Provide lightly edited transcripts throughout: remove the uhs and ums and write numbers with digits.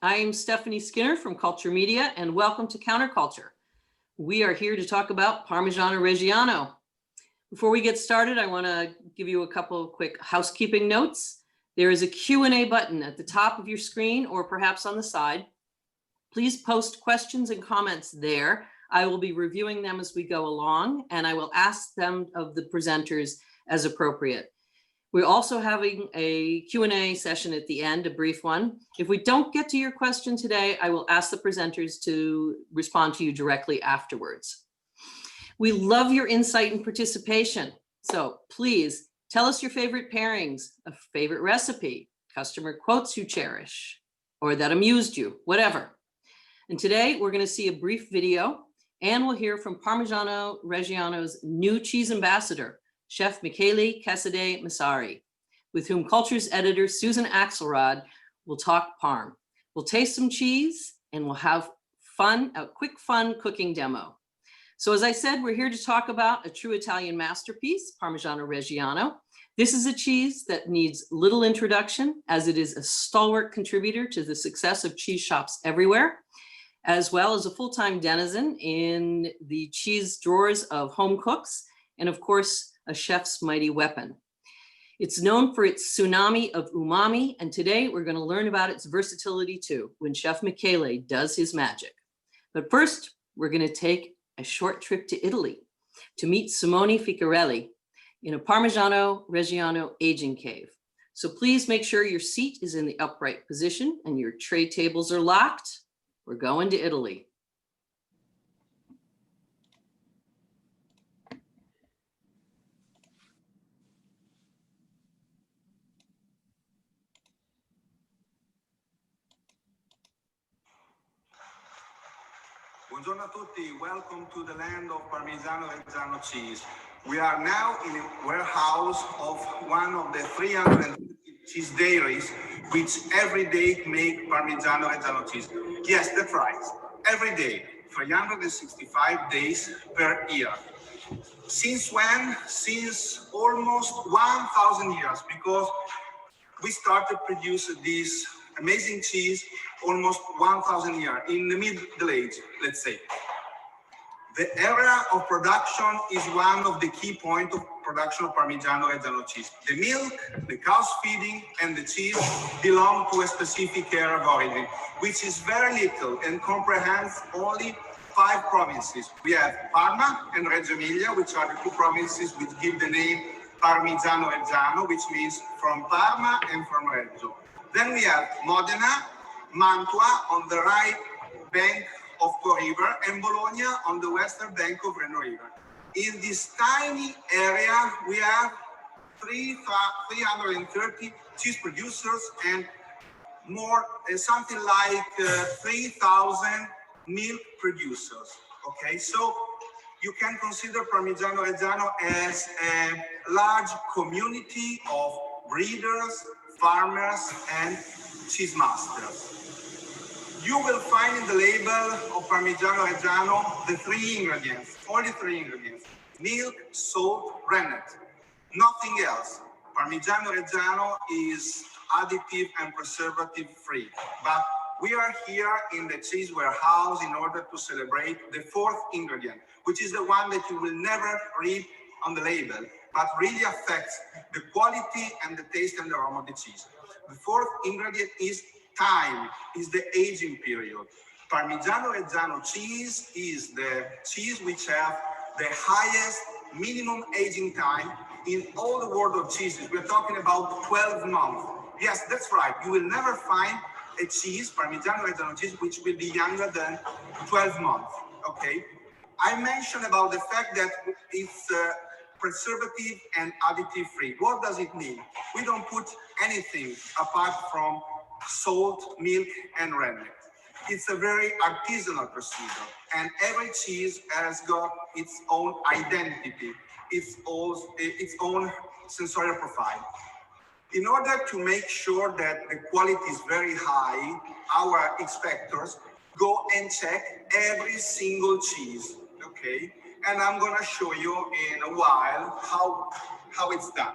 I am Stephanie Skinner from Culture Media, and welcome to Counterculture. We are here to talk about Parmigiano Reggiano. Before we get started, I want to give you a couple of quick housekeeping notes. There is a Q&A button at the top of your screen or perhaps on the side. Please post questions and comments there. I will be reviewing them as we go along, and I will ask them of the presenters as appropriate. We're also having a Q&A session at the end, a brief one. If we don't get to your question today, I will ask the presenters to respond to you directly afterwards. We love your insight and participation. So please tell us your favorite pairings, a favorite recipe, customer quotes you cherish, or that amused you, whatever. And today we're going to see a brief video, and we'll hear from Parmigiano Reggiano's new cheese ambassador, Chef Michele Casadei Massari, with whom Culture's editor Susan Axelrod will talk Parm. We'll taste some cheese and we'll have fun, a quick fun cooking demo. So as I said, we're here to talk about a true Italian masterpiece, Parmigiano Reggiano. This is a cheese that needs little introduction, as it is a stalwart contributor to the success of cheese shops everywhere, as well as a full-time denizen in the cheese drawers of home cooks, and of course, a chef's mighty weapon. It's known for its tsunami of umami, and today we're going to learn about its versatility too, when Chef Michele does his magic. But first, we're going to take a short trip to Italy to meet Simone Ficarelli in a Parmigiano Reggiano aging cave. So please make sure your seat is in the upright position and your tray tables are locked. We're going to Italy. Buongiorno a tutti, welcome to the land of Parmigiano Reggiano cheese. We are now in a warehouse of one of the 350 cheese dairies which every day make Parmigiano Reggiano cheese. Yes, that's right, every day, 365 days per year. Since when? Since almost 1,000 years, because we started producing this amazing cheese almost 1,000 years in the Middle Age, let's say. The area of production is one of the key points of production of Parmigiano Reggiano cheese. The milk, the cow's feeding, and the cheese belong to a specific area of origin, which is very little and comprehends only 5 provinces. We have Parma and Reggio Emilia, which are the 2 provinces which give the name Parmigiano Reggiano, which means from Parma and from Reggio. Then we have Modena, Mantua on the right bank of Po River, and Bologna on the western bank of Reno River. In this tiny area, we have 330 cheese producers and more, something like 3,000 milk producers. Okay, so you can consider Parmigiano Reggiano as a large community of breeders, farmers, and cheese masters. You will find in the label of Parmigiano Reggiano the 3 ingredients, only 3 ingredients: milk, salt, rennet, nothing else. Parmigiano Reggiano is additive and preservative free, but we are here in the cheese warehouse in order to celebrate the 4th ingredient, which is the one that you will never read on the label, but really affects the quality and the taste and the aroma of the cheese. The 4th ingredient is time, is the aging period. Parmigiano Reggiano cheese is the cheese which have the highest minimum aging time in all the world of cheeses. We're talking about 12 months. Yes, that's right. You will never find a cheese, Parmigiano Reggiano cheese, which will be younger than 12 months, okay? I mentioned about the fact that it's preservative and additive free. What does it mean? We don't put anything apart from salt, milk, and rennet. It's a very artisanal procedure, and every cheese has got its own identity, its own sensorial profile. In order to make sure that the quality is very high, our inspectors go and check every single cheese, okay? And I'm gonna show you in a while how it's done.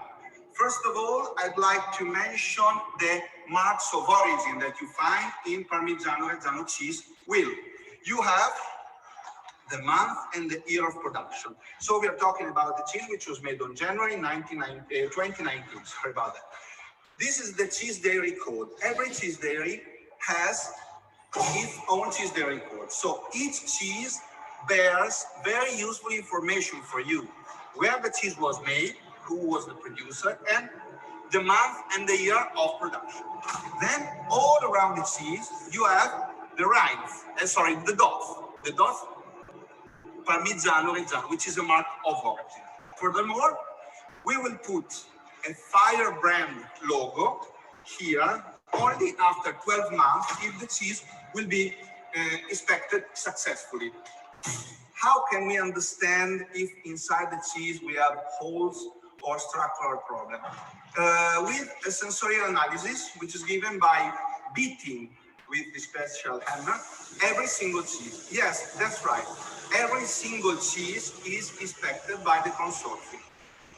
First of all, I'd like to mention the marks of origin that you find in Parmigiano Reggiano cheese will. You have the month and the year of production. So we are talking about the cheese which was made on January 2019. Sorry about that. This is the cheese dairy code. Every cheese dairy has its own cheese dairy code. So each cheese bears very useful information for you. Where the cheese was made, who was the producer, and the month and the year of production. Then all around the cheese, you have the rinds, the dots. The dots, Parmigiano Reggiano, which is a mark of origin. Furthermore, we will put a Fire brand logo here only after 12 months if the cheese will be inspected successfully. How can we understand if inside the cheese we have holes or structural problem? With a sensorial analysis, which is given by beating with the special hammer every single cheese. Yes, that's right. Every single cheese is inspected by the Consorzio.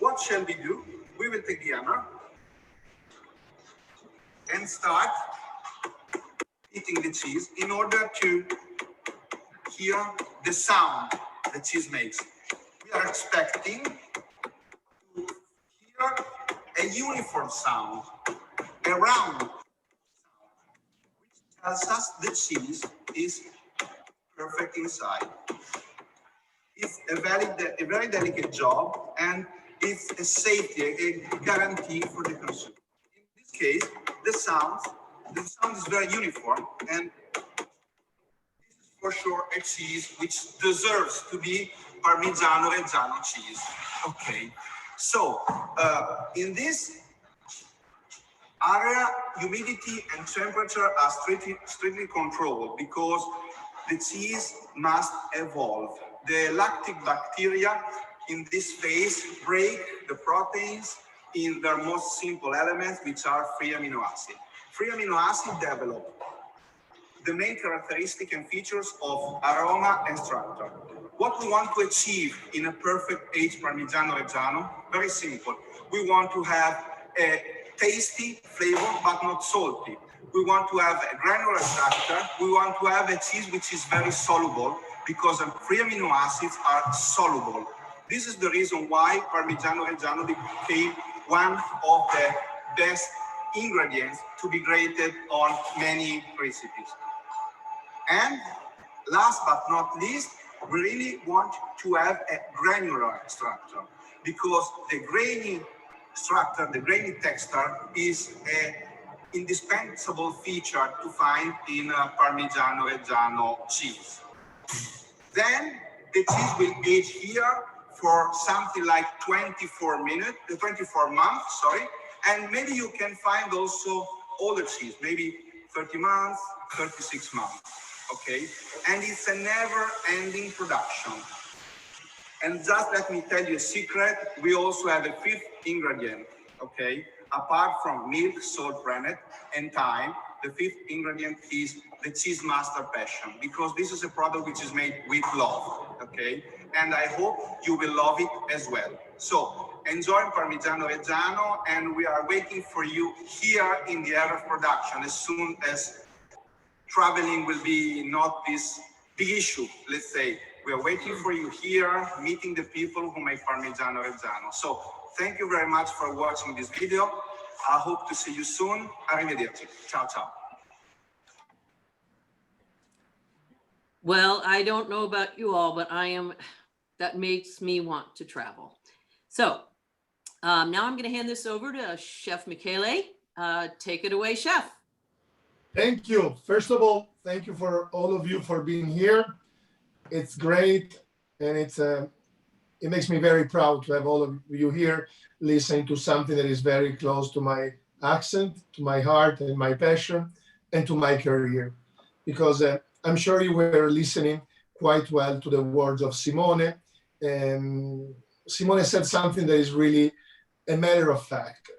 What shall we do? We will take the hammer and start eating the cheese in order to hear the sound the cheese makes. We are expecting to hear a uniform sound, a round sound, which tells us the cheese is perfect inside. It's a very delicate job, and it's a safety, a guarantee for the consumer. In this case, the sound is very uniform, and this is for sure a cheese which deserves to be Parmigiano Reggiano cheese. Okay, so in this area, humidity and temperature are strictly controlled because the cheese must evolve. The lactic bacteria in this phase break the proteins in their most simple elements, which are free amino acids. Free amino acids develop the main characteristic and features of aroma and structure. What we want to achieve in a perfect aged Parmigiano Reggiano, very simple. We want to have a tasty flavor, but not salty. We want to have a granular structure. We want to have a cheese which is very soluble, because free amino acids are soluble. This is the reason why Parmigiano Reggiano became one of the best ingredients to be grated on many recipes. And last but not least, we really want to have a granular structure, because the grainy structure, the grainy texture is an indispensable feature to find in Parmigiano Reggiano cheese. Then the cheese will age here for something like 24 months, sorry. And maybe you can find also older cheese, maybe 30 months, 36 months, okay? And it's a never-ending production. And just let me tell you a secret, we also have a fifth ingredient, okay? Apart from milk, salt, rennet, and thyme, the fifth ingredient is the cheese master passion, because this is a product which is made with love, okay? And I hope you will love it as well. So enjoy Parmigiano Reggiano, and we are waiting for you here in the area of production as soon as traveling will be not this big issue, let's say. We are waiting for you here, meeting the people who make Parmigiano Reggiano. So thank you very much for watching this video. I hope to see you soon. Arrivederci. Ciao, ciao. Well, I don't know about you all, but that makes me want to travel. So now I'm going to hand this over to Chef Michele. Take it away, Chef. Thank you. First of all, thank you for all of you for being here. It's great, and it makes me very proud to have all of you here listening to something that is very close to my accent, to my heart and my passion, and to my career. Because I'm sure you were listening quite well to the words of Simone. And Simone said something that is really a matter of fact.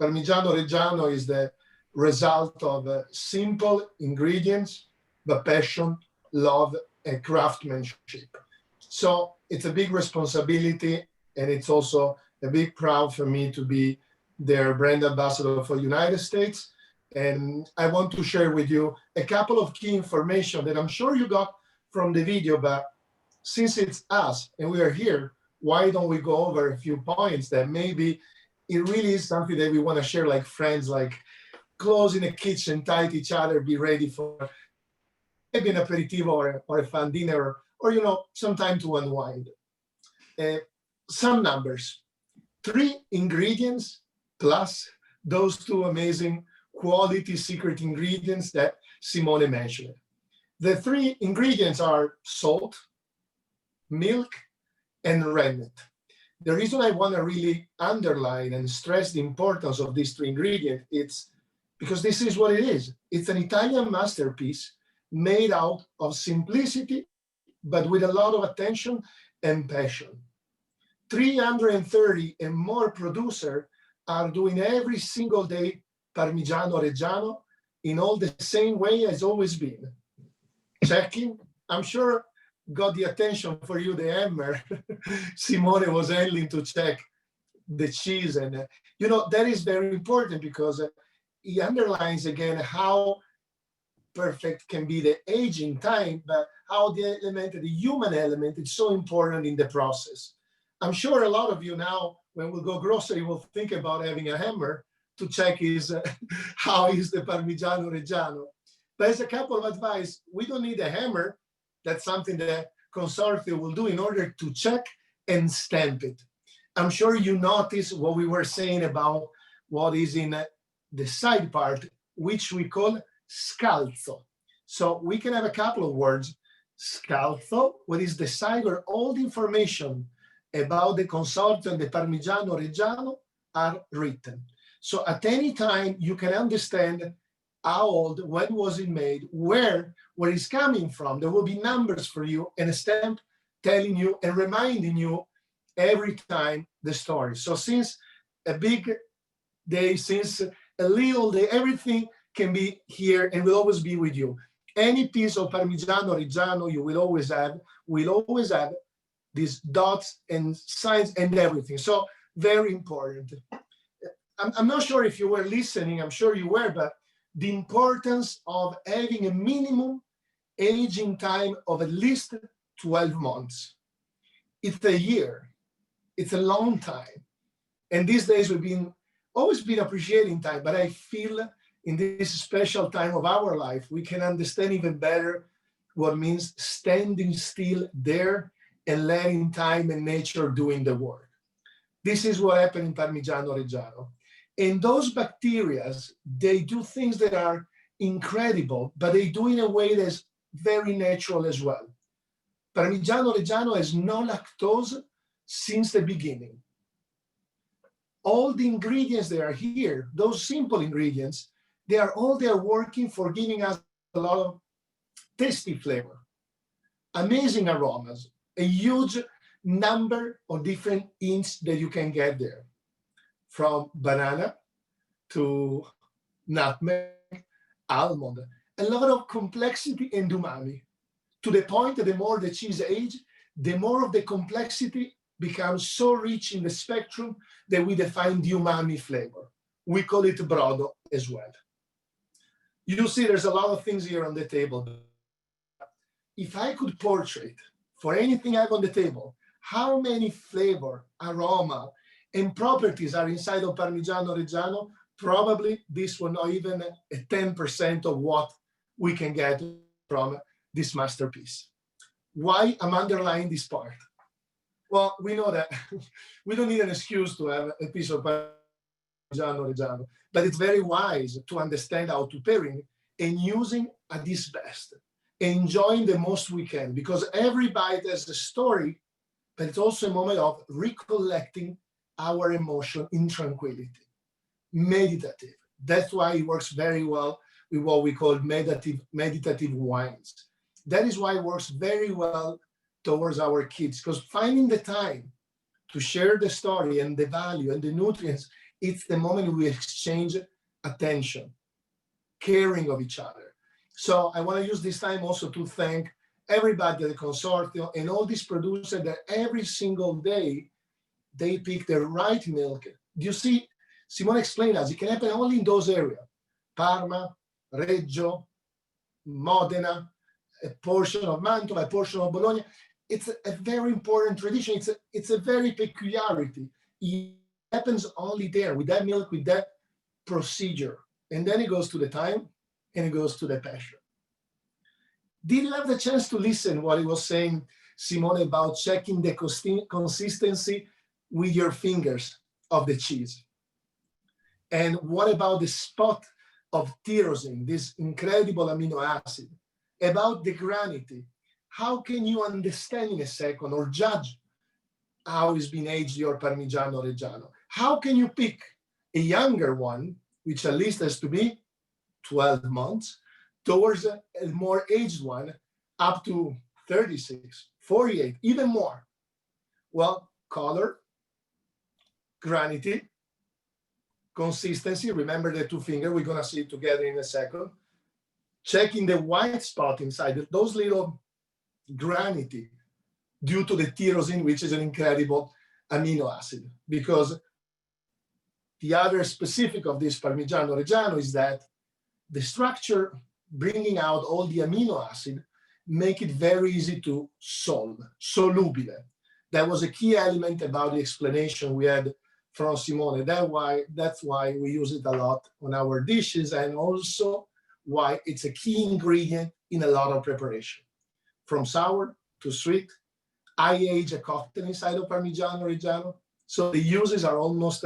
Parmigiano Reggiano is the result of simple ingredients, but passion, love, and craftsmanship. So it's a big responsibility, and it's also a big proud for me to be their brand ambassador for the United States. And I want to share with you a couple of key information that I'm sure you got from the video, but since it's us and we are here, why don't we go over a few points that maybe it really is something that we want to share like friends, like close in the kitchen, tight each other, be ready for maybe an aperitivo or a fun dinner, or, you know, some time to unwind. Some numbers, 3 ingredients plus those 2 amazing quality secret ingredients that Simone mentioned. The 3 ingredients are salt, milk, and rennet. The reason I want to really underline and stress the importance of these 3 ingredients, it's because this is what it is. It's an Italian masterpiece made out of simplicity, but with a lot of attention and passion. 330 and more producers are doing every single day Parmigiano Reggiano in all the same way as always been. Checking, I'm sure got the attention for you, the hammer. Simone was handling to check the cheese. And, you know, that is very important because it underlines again how perfect can be the aging time, but how the element, the human element, is so important in the process. I'm sure a lot of you now, when we go grocery, will think about having a hammer to check how is the Parmigiano Reggiano. But as a couple of advice, we don't need a hammer. That's something that Consorzio will do in order to check and stamp it. I'm sure you notice what we were saying about what is in the side part, which we call scalzo. So we can have a couple of words. Scalzo, what is the side where all the information about the Consorzio and the Parmigiano Reggiano are written. So at any time, you can understand how old, when was it made, where it's coming from. There will be numbers for you and a stamp telling you and reminding you every time the story. So since a big day, since a little day, everything can be here and will always be with you. Any piece of Parmigiano Reggiano you will always have these dots and signs and everything. So very important. I'm not sure if you were listening, I'm sure you were, but the importance of having a minimum aging time of at least 12 months. It's a year. It's a long time. And these days we've always been appreciating time, but I feel in this special time of our life, we can understand even better what means standing still there and letting time and nature doing the work. This is what happened in Parmigiano Reggiano. And those bacteria, they do things that are incredible, but they do in a way that's very natural as well. Parmigiano Reggiano has no lactose since the beginning. All the ingredients that are here, those simple ingredients, they are working for giving us a lot of tasty flavor, amazing aromas, a huge number of different hints that you can get there, from banana to nutmeg, almond, a lot of complexity and umami, to the point that the more the cheese ages, the more of the complexity becomes so rich in the spectrum that we define the umami flavor. We call it brodo as well. You see, there's a lot of things here on the table. If I could portrait for anything I have on the table, how many flavor, aroma, and properties are inside of Parmigiano Reggiano, probably this will not even a 10% of what we can get from this masterpiece. Why I'm underlining this part? Well, we know that we don't need an excuse to have a piece of Parmigiano Reggiano, but it's very wise to understand how to pairing and using at its best, enjoying the most we can, because every bite has a story, but it's also a moment of recollecting our emotion in tranquility, meditative. That's why it works very well with what we call meditative wines. That is why it works very well towards our kids, because finding the time to share the story and the value and the nutrients, it's the moment we exchange attention, caring of each other. So I want to use this time also to thank everybody at the Consorzio and all these producers that every single day they pick the right milk. You see, Simone explained us, it can happen only in those areas. Parma, Reggio, Modena, a portion of Mantova, a portion of Bologna. It's a very important tradition. It's a very peculiarity. It happens only there with that milk, with that procedure. And then it goes to the time and it goes to the passion. Did you have the chance to listen what he was saying, Simone, about checking the consistency with your fingers of the cheese? And what about the spot of tyrosine, this incredible amino acid? About the granity? How can you understand in a second or judge how it's been aged your Parmigiano Reggiano? How can you pick a younger one, which at least has to be 12 months, towards a more aged one up to 36, 48, even more? Well, color, granity, consistency. Remember the two fingers, we're gonna see it together in a second. Checking the white spot inside, those little granity due to the tyrosine, which is an incredible amino acid. Because the other specific of this Parmigiano Reggiano is that the structure bringing out all the amino acid make it very easy to solve, solubile. That was a key element about the explanation we had from Simone. That's why we use it a lot on our dishes, and also why it's a key ingredient in a lot of preparation. From sour to sweet, I age a cocktail inside of Parmigiano Reggiano, so the uses are almost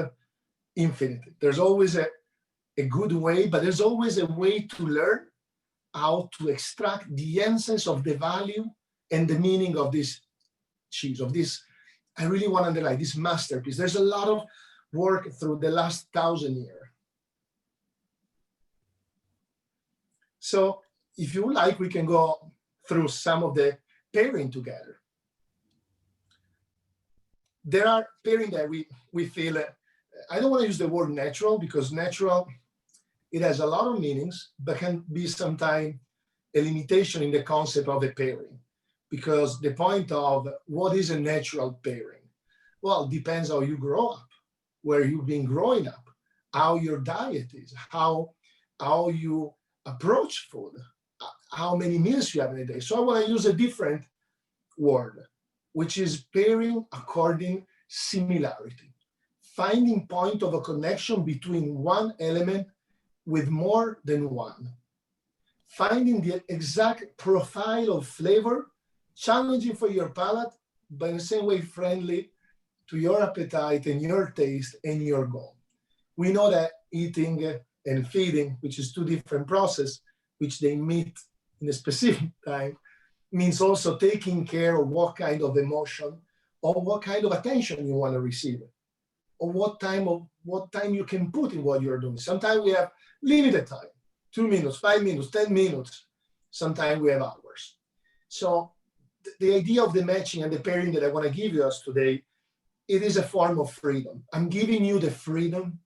infinite. There's always a good way, but there's always a way to learn how to extract the essence of the value and the meaning of this cheese, of this, I really want to underline, this masterpiece. There's a lot of work through the last 1,000 years. So if you like, we can go through some of the pairing together. There are pairing that we feel, I don't want to use the word natural, because natural, it has a lot of meanings, but can be sometimes a limitation in the concept of a pairing. Because the point of what is a natural pairing? Well, it depends how you grow up, where you've been growing up, how your diet is, how you approach food, how many meals you have in a day. So I want to use a different word, which is pairing according similarity, finding point of a connection between one element with more than one, finding the exact profile of flavor, challenging for your palate, but in the same way friendly to your appetite and your taste and your goal. We know that eating and feeding, which is two different processes, which they meet in a specific time, means also taking care of what kind of emotion or what kind of attention you want to receive, or what time you can put in what you're doing. Sometimes we have limited time, 2 minutes, 5 minutes, 10 minutes. Sometimes we have hours. So the idea of the matching and the pairing that I want to give you us today, it is a form of freedom. I'm giving you the freedom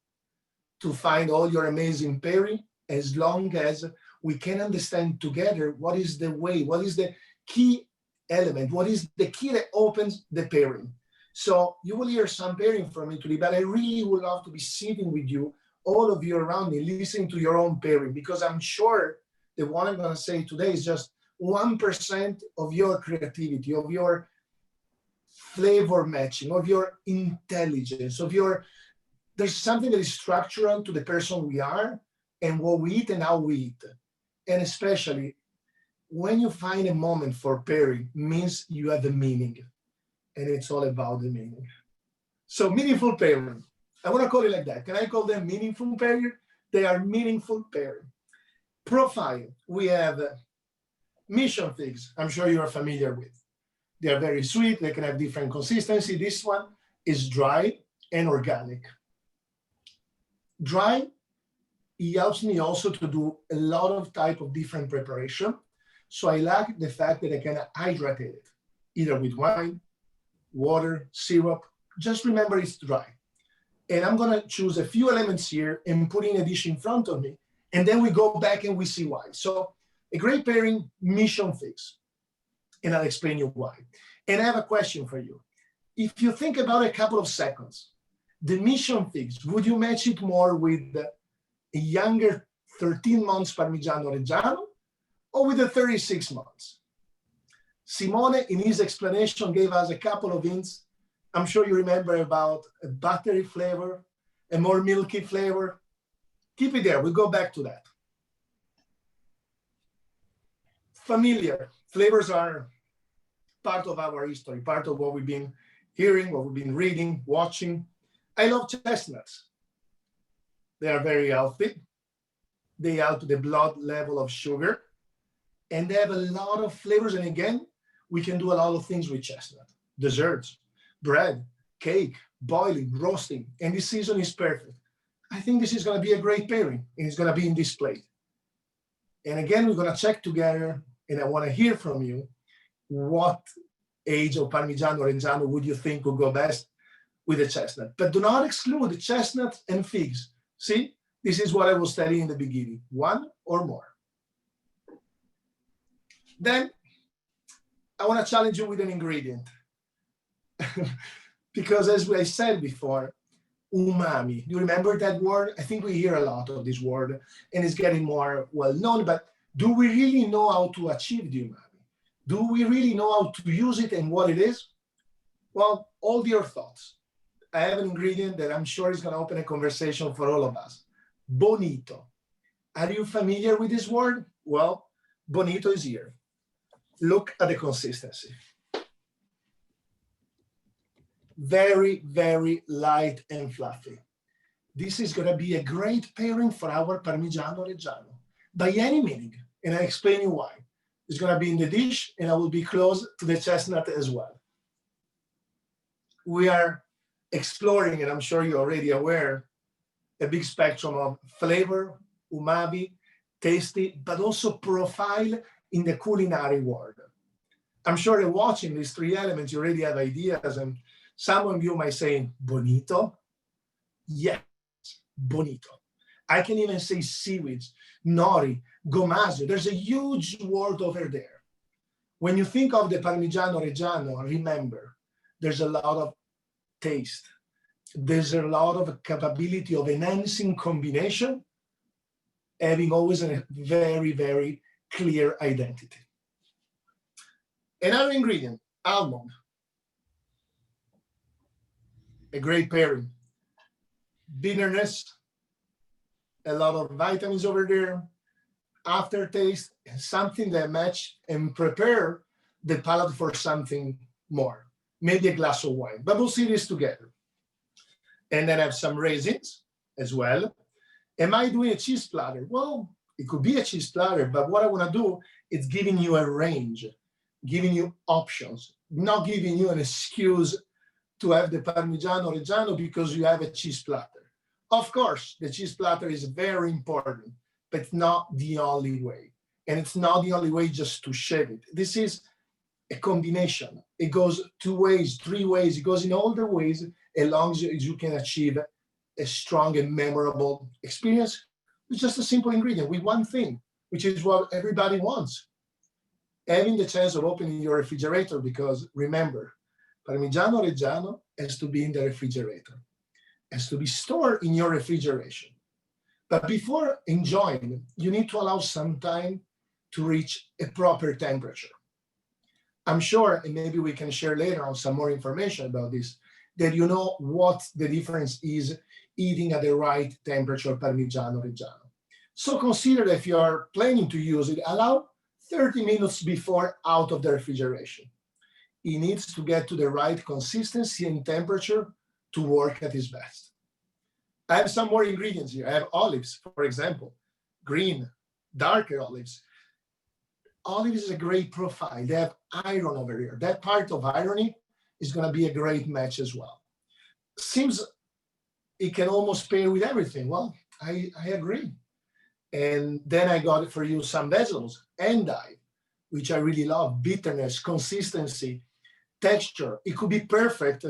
to find all your amazing pairing, as long as we can understand together what is the way, what is the key element, what is the key that opens the pairing. So you will hear some pairing from me today, but I really would love to be sitting with you, all of you around me, listening to your own pairing, because I'm sure that what I'm going to say today is just 1% of your creativity, of your flavor matching, of your intelligence, of your, there's something that is structural to the person we are and what we eat and how we eat. And especially when you find a moment for pairing, means you have a meaning, and it's all about the meaning. So meaningful pairing, I want to call it like that. Can I call them meaningful pairing? They are meaningful pairing. Profile, we have mission figs. I'm sure you are familiar with. They are very sweet. They can have different consistency. This one is dry and organic. Dry, it helps me also to do a lot of type of different preparation. So I like the fact that I can hydrate it, either with wine, water, syrup. Just remember it's dry. And I'm gonna choose a few elements here and put in a dish in front of me. And then we go back and we see why. So a great pairing, mission figs. And I'll explain you why. And I have a question for you. If you think about a couple of seconds, the mission figs, would you match it more with a younger 13 months Parmigiano Reggiano or with the 36 months? Simone, in his explanation, gave us a couple of hints. I'm sure you remember about a buttery flavor, a more milky flavor. Keep it there. We'll go back to that. Familiar flavors are part of our history, part of what we've been hearing, what we've been reading, watching. I love chestnuts. They are very healthy. They help the blood level of sugar, and they have a lot of flavors. And again, we can do a lot of things with chestnut. Desserts, bread, cake, boiling, roasting, and this season is perfect. I think this is going to be a great pairing, and it's going to be in this plate. And again, we're going to check together, and I want to hear from you what age of Parmigiano Reggiano would you think would go best with the chestnut. But do not exclude the chestnuts and figs. See, this is what I was telling you in the beginning, one or more. Then I want to challenge you with an ingredient. Because as I said before, umami, do you remember that word? I think we hear a lot of this word and it's getting more well known, but do we really know how to achieve the umami? Do we really know how to use it and what it is? Well, hold your thoughts. I have an ingredient that I'm sure is going to open a conversation for all of us. Bonito. Are you familiar with this word? Well, bonito is here. Look at the consistency. Very, very light and fluffy. This is going to be a great pairing for our Parmigiano Reggiano by any meaning, and I explain you why. It's going to be in the dish, and I will be close to the chestnut as well. We are exploring, and I'm sure you're already aware, a big spectrum of flavor, umami, tasty, but also profile in the culinary world. I'm sure that watching these three elements, you already have ideas, and some of you might say, bonito? Yes, bonito. I can even say seaweeds, nori, gomasio. There's a huge world over there. When you think of the Parmigiano Reggiano, remember, there's a lot of taste. There's a lot of capability of enhancing combination, having always a very, very clear identity. Another ingredient, almond. A great pairing. Bitterness, a lot of vitamins over there, aftertaste, something that match and prepare the palate for something more, maybe a glass of wine, but we'll see this together. And then I have some raisins as well. Am I doing a cheese platter? Well, it could be a cheese platter, but what I want to do is giving you a range, giving you options, not giving you an excuse to have the Parmigiano Reggiano because you have a cheese platter. Of course, the cheese platter is very important, but it's not the only way. And it's not the only way just to shave it. This is a combination. It goes 2 ways, 3 ways. It goes in all the ways as long as you can achieve a strong and memorable experience with just a simple ingredient, with one thing, which is what everybody wants. Having the chance of opening your refrigerator, because remember, Parmigiano Reggiano has to be in the refrigerator, has to be stored in your refrigeration. But before enjoying, you need to allow some time to reach a proper temperature. I'm sure, and maybe we can share later on some more information about this, that you know what the difference is eating at the right temperature Parmigiano Reggiano. So consider that if you are planning to use it, allow 30 minutes before out of the refrigeration. It needs to get to the right consistency and temperature to work at its best. I have some more ingredients here. I have olives, for example, green, darker olives. Olives is a great profile. They have iron over here. That part of irony is going to be a great match as well. Seems it can almost pair with everything. Well, I agree. And then I got for you some vegetables, endive, which I really love, bitterness, consistency, texture. It could be perfect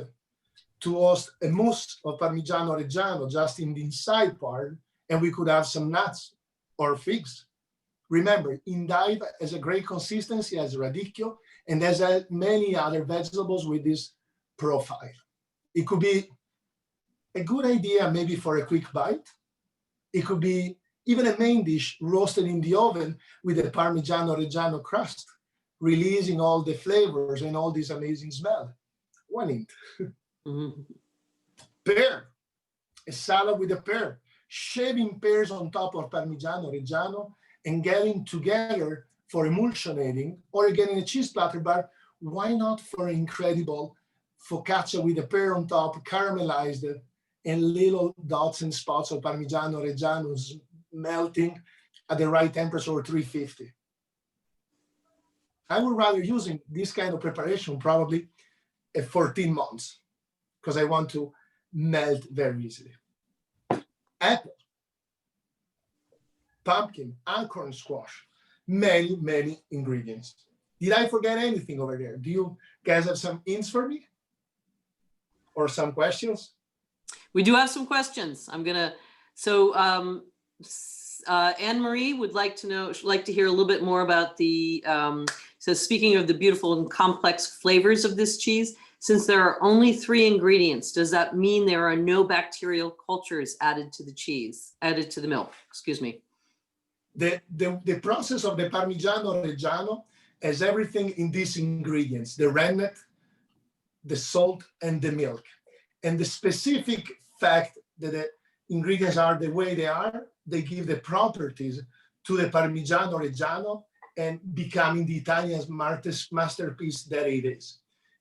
to host a mousse of Parmigiano Reggiano just in the inside part, and we could have some nuts or figs. Remember, endive has a great consistency, has radicchio, and there's many other vegetables with this profile. It could be a good idea maybe for a quick bite. It could be even a main dish roasted in the oven with a Parmigiano Reggiano crust, releasing all the flavors and all this amazing smell. One hint. Mhm. Pear, a salad with a pear, shaving pears on top of Parmigiano Reggiano and getting together for emulsionating, or again in a cheese platter bar, why not for incredible focaccia with a pear on top, caramelized, and little dots and spots of Parmigiano Reggiano melting at the right temperature, 350. I would rather using this kind of preparation probably at 14 months because I want to melt very easily. Apple, pumpkin, acorn squash, many, many ingredients. Did I forget anything over there? Do you guys have some hints for me? Or some questions? We do have some questions. So Anne-Marie would like to know, she'd like to hear a little bit more about the, so speaking of the beautiful and complex flavors of this cheese, since there are only 3 ingredients, does that mean there are no bacterial cultures added to the cheese, added to the milk, excuse me? The process of the Parmigiano Reggiano has everything in these ingredients, the rennet, the salt, and the milk. And the specific fact that the ingredients are the way they are, they give the properties to the Parmigiano Reggiano and becoming the Italian masterpiece that it is.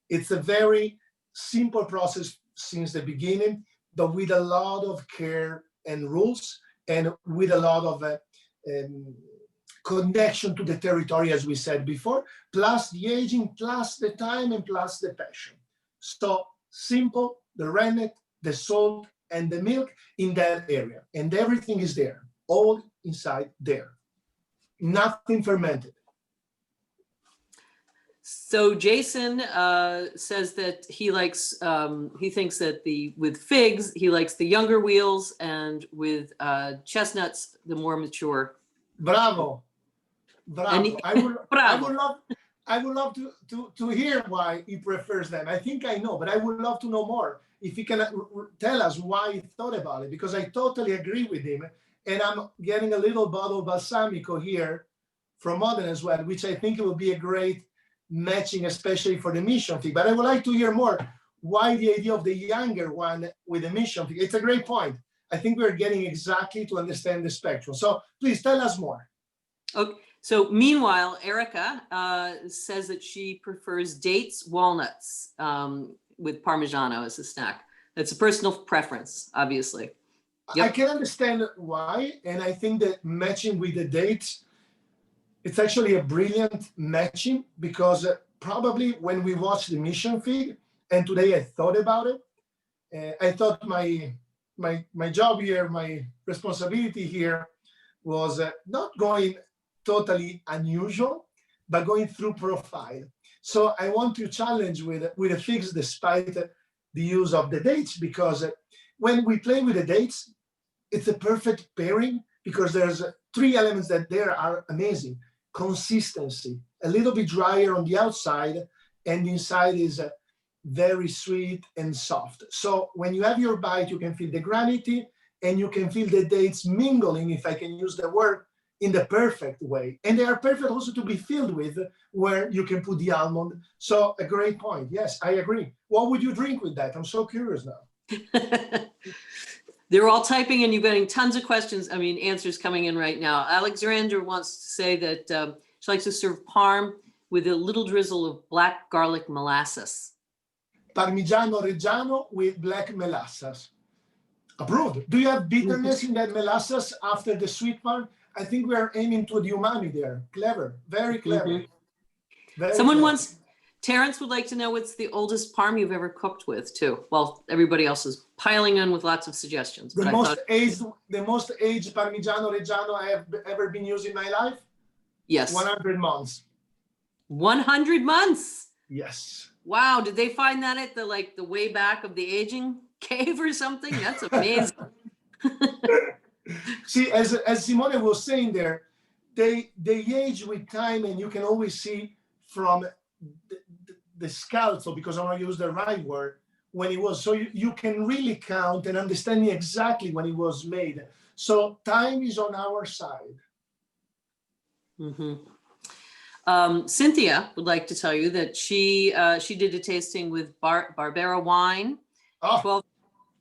It's a very simple process since the beginning, but with a lot of care and rules and with a lot of connection to the territory, as we said before, plus the aging, plus the time, and plus the passion. So simple, the rennet, the salt, and the milk in that area. And everything is there, all inside there. Nothing fermented. So Jason says that he likes, he thinks that with figs, he likes the younger wheels, and with chestnuts, the more mature. Bravo. Bravo. I would love to hear why he prefers them. I think I know, but I would love to know more. If he can tell us why he thought about it, because I totally agree with him. And I'm getting a little bottle of balsamico here from Modena as well, which I think it would be a great matching, especially for the mission fig. But I would like to hear more why the idea of the younger one with the mission fig. It's a great point. I think we're getting exactly to understand the spectrum. So please tell us more. Okay. So meanwhile, Erica says that she prefers dates, walnuts with Parmigiano as a snack. That's a personal preference, obviously. Yep. I can understand why. And I think that matching with the dates, it's actually a brilliant matching, because probably when we watched the mission fig, and today I thought about it, I thought my job here, my responsibility here was not going totally unusual, but going through profile. So I want to challenge with the figs despite the use of the dates, because when we play with the dates, it's a perfect pairing, because there's 3 elements that there are amazing. Consistency, a little bit drier on the outside, and the inside is very sweet and soft. So when you have your bite, you can feel the granity, and you can feel the dates mingling, if I can use the word, in the perfect way. And they are perfect also to be filled with, where you can put the almond. So a great point. Yes, I agree. What would you drink with that? I'm so curious now. They're all typing and you're getting tons of questions. I mean, answers coming in right now. Alexander wants to say that she likes to serve parm with a little drizzle of black garlic molasses. Parmigiano Reggiano with black molasses. Approved. Do you have bitterness in that molasses after the sweet part? I think we are aiming to the umami there. Clever, very clever. Mm-hmm. Someone wants, Terrence would like to know what's the oldest parm you've ever cooked with too. Well, everybody else is piling in with lots of suggestions. The most aged Parmigiano Reggiano I have ever been using in my life? Yes. 100 months. 100 months? Yes. Wow, did they find that at the way back of the aging cave or something? That's amazing. See, as Simone was saying there, they age with time, and you can always see from the scalzo, because I want to use the right word, when it was. So you can really count and understand exactly when it was made. So time is on our side. Mhm. Cynthia would like to tell you that she did a tasting with Barbera wine, Oh,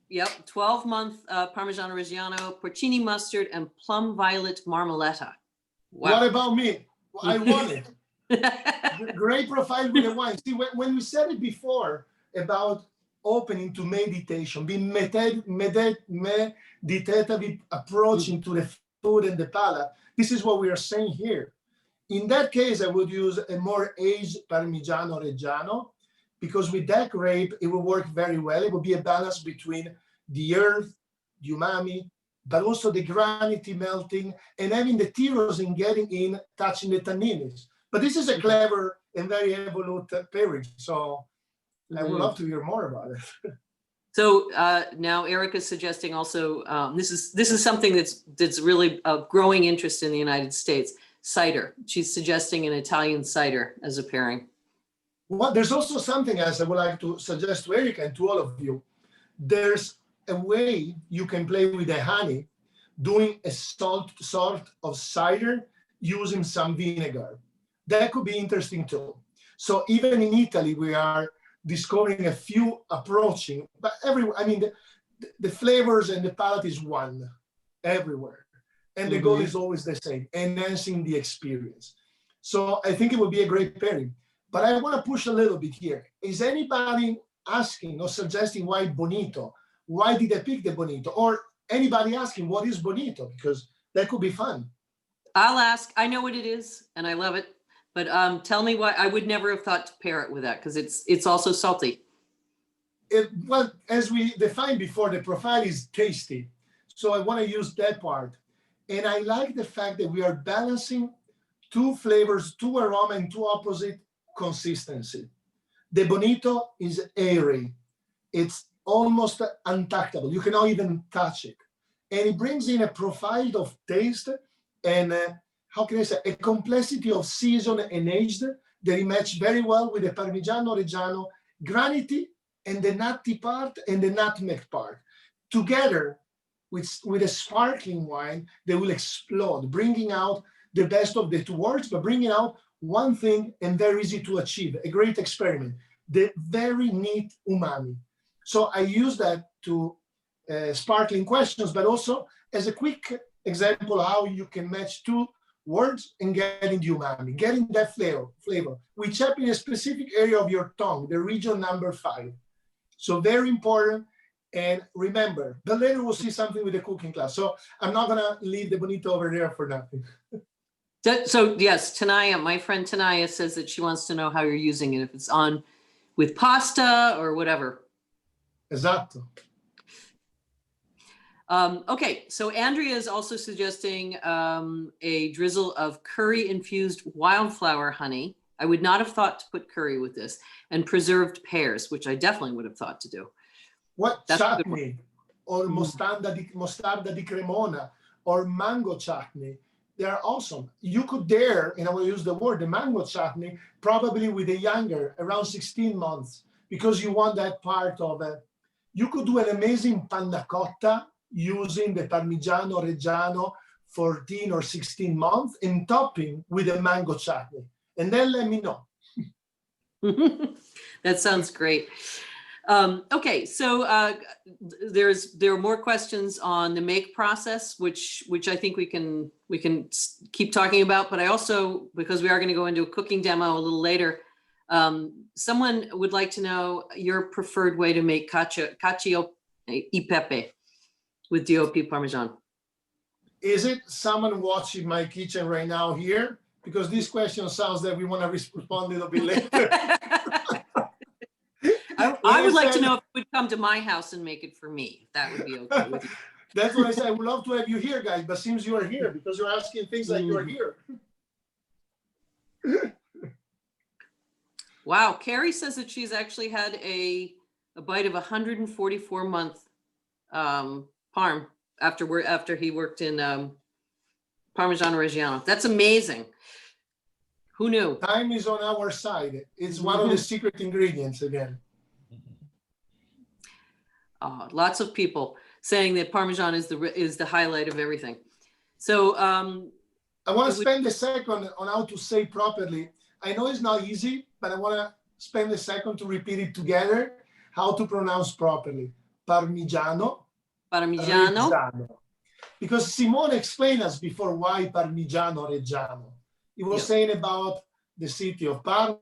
12-month Parmigiano Reggiano, porcini mustard, and plum violet marmoletta. what Wow. about me? I want it. Great profile with the wine. See, when we said it before about opening to meditation, being meditative approach into the food and the palate, this is what we are saying here. In that case, I would use a more aged Parmigiano Reggiano, because with that grape, it will work very well. It will be a balance between the earth, the umami, but also the granity melting and having the tyros in getting in, touching the tannins. But this is a clever and very evolute pairing. So I would love to hear more about it. So now Erica's suggesting also, this is something that's really of growing interest in the United States, cider. She's suggesting an Italian cider as a pairing. Well, there's also something else I would like to suggest to Erica and to all of you. There's a way you can play with the honey, doing a sort of cider using some vinegar. That could be interesting too. So even in Italy, we are discovering a few approaching, but the flavors and the palate is one everywhere. And the goal is always the same, enhancing the experience. So I think it would be a great pairing. But I want to push a little bit here. Is anybody asking or suggesting why Bonito? Why did I pick the Bonito? Or anybody asking what is Bonito? Because that could be fun. I'll ask. I know what it is, and I love it. But tell me why. I would never have thought to pair it with that, because it's also salty. Well, as we defined before, the profile is tasty. So I want to use that part. And I like the fact that we are balancing two flavors, two aroma, and two opposite consistency. The Bonito is airy. It's almost untouchable. You cannot even touch it. And it brings in a profile of taste and how can I say, a complexity of season and aged that match very well with the Parmigiano Reggiano granity and the nutty part and the nutmeg part. Together with a sparkling wine, they will explode, bringing out the best of the two worlds, but bringing out one thing and very easy to achieve, a great experiment, the very neat umami. So I use that to sparkling questions, but also as a quick example how you can match two words and getting the umami, getting that flavor, which happens in a specific area of your tongue, the region number 5. So very important. And remember, but later we'll see something with the cooking class. So I'm not gonna leave the Bonito over there for nothing. So yes, Tanaya, my friend Tanaya says that she wants to know how you're using it, if it's on with pasta or whatever. Esatto. Okay, so Andrea is also suggesting a drizzle of curry-infused wildflower honey. I would not have thought to put curry with this, and preserved pears, which I definitely would have thought to do. What chutney, or mostarda di Cremona, or mango chutney, they are awesome. You could dare, and I will use the word, the mango chutney, probably with a younger, around 16 months, because you want that part of it. You could do an amazing panna cotta using the Parmigiano Reggiano 14 or 16 months and topping with a mango chutney. And then let me know. That sounds great. Okay, so there are more questions on the make process, which I think we can keep talking about. But I also, because we are going to go into a cooking demo a little later, someone would like to know your preferred way to make cacio e pepe with DOP Parmesan. Is it someone watching my kitchen right now here? Because this question sounds that we want to respond a little bit later. I would like to know if you would come to my house and make it for me. That would be okay with you. That's what I said. I would love to have you here, guys, but seems you are here because you're asking things like you're here. Wow. Carrie says that she's actually had a bite of 144-month Parm after he worked in Parmigiano Reggiano. That's amazing. Who knew? Time is on our side. It's one of the secret ingredients again. Lots of people. saying that Parmesan is the highlight of everything. So I want to spend a second on how to say properly. I know it's not easy, but I want to spend a second to repeat it together, how to pronounce properly. Parmigiano Reggiano. Because Simone explained us before why Parmigiano Reggiano. He was saying about the city of Parma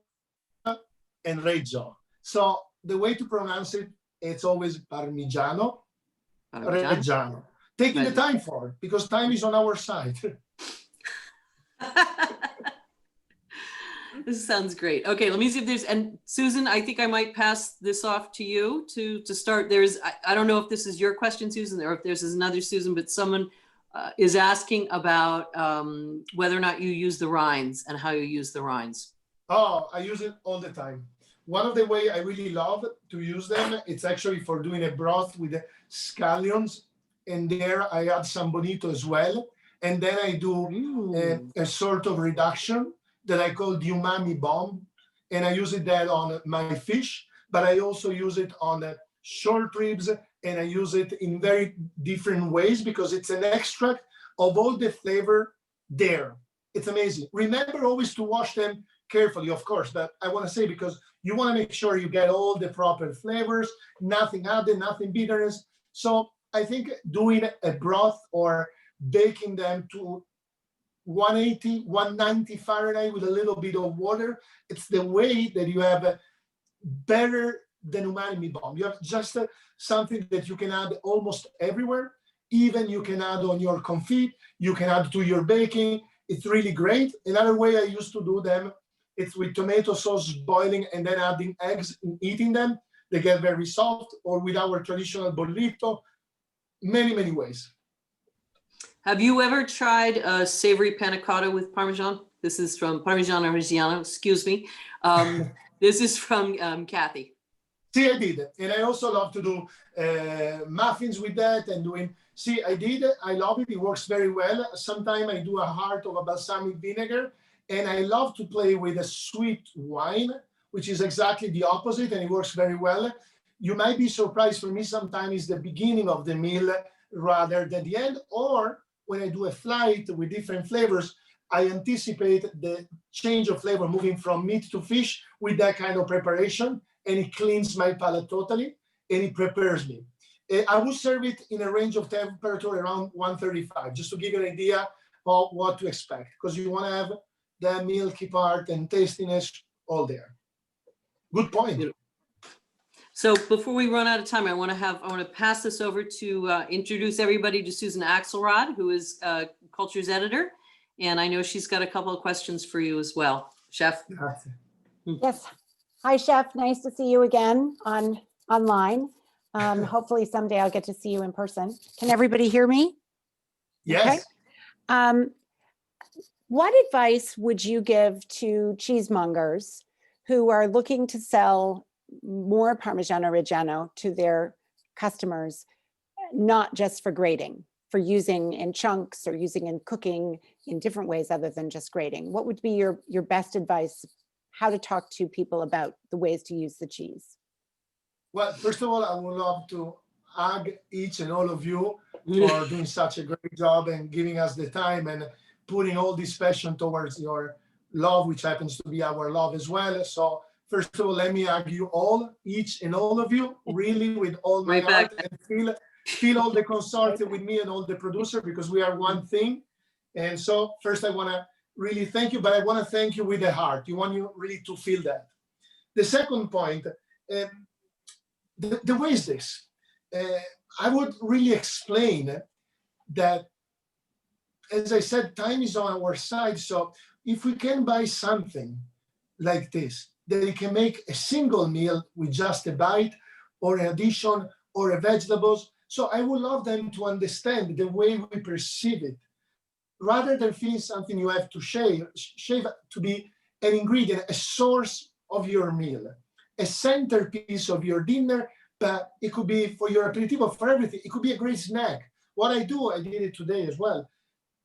and Reggio. So the way to pronounce it, it's always Parmigiano Reggiano. Taking the time for it, because time is on our side. This sounds great. Okay, let me see if there's, and Susan, I think I might pass this off to you to start. I don't know if this is your question, Susan, or if there's another Susan, but someone is asking about whether or not you use the rinds and how you use the rinds. Oh, I use it all the time. One of the way I really love to use them, it's actually for doing a broth with the scallions, and there I add some bonito as well. And then I do a sort of reduction that I call the umami bomb. And I use it there on my fish, but I also use it on short ribs, and I use it in very different ways because it's an extract of all the flavor there. It's amazing. Remember always to wash them carefully, of course, but I want to say because you want to make sure you get all the proper flavors, nothing added, nothing bitterness. So I think doing a broth or baking them to 180, 190 Fahrenheit with a little bit of water, it's the way that you have better than umami bomb. You have just something that you can add almost everywhere. Even you can add on your confit, you can add to your baking. It's really great. Another way I used to do them, it's with tomato sauce boiling and then adding eggs and eating them. They get very soft, or with our traditional bollito, many, many ways. Have you ever tried a savory panna cotta with Parmesan? This is from Parmigiano Reggiano, excuse me. This is from Kathy. See, I did. And I also love to do muffins with that and doing, see, I did. I love it. It works very well. Sometimes I do a heart of a balsamic vinegar, and I love to play with a sweet wine, which is exactly the opposite, and it works very well. You might be surprised, for me, sometimes it's the beginning of the meal rather than the end, or when I do a flight with different flavors, I anticipate the change of flavor moving from meat to fish with that kind of preparation, and it cleans my palate totally, and it prepares me. I would serve it in a range of temperature around 135, just to give you an idea of what to expect, because you want to have the milky part and tastiness all there. Good point. So before we run out of time, I want to pass this over to introduce everybody to Susan Axelrod, who is Culture's editor. And I know she's got a couple of questions for you as well. Chef? Yes. Hi, Chef. Nice to see you again online. Hopefully someday I'll get to see you in person. Can everybody hear me? Yes. Okay. What advice would you give to cheesemongers who are looking to sell more Parmigiano Reggiano to their customers, not just for grating, for using in chunks or using in cooking in different ways other than just grating? What would be your best advice, how to talk to people about the ways to use the cheese? Well, first of all, I would love to hug each and all of you for doing such a great job and giving us the time and putting all this passion towards your love, which happens to be our love as well. So first of all, let me hug you all, each and all of you, really with all my heart, and feel all the Consorzio with me and all the producer, because we are one thing. And so first I want to really thank you, but I want to thank you with the heart. You want you really to feel that. The second point, the way is this. I would really explain that, as I said, time is on our side. So if we can buy something like this, that you can make a single meal with just a bite or an addition or a vegetables. So I would love them to understand the way we perceive it, rather than feeling something you have to shave to be an ingredient, a source of your meal, a centerpiece of your dinner, but it could be for your aperitivo, for everything. It could be a great snack. What I do, I did it today as well.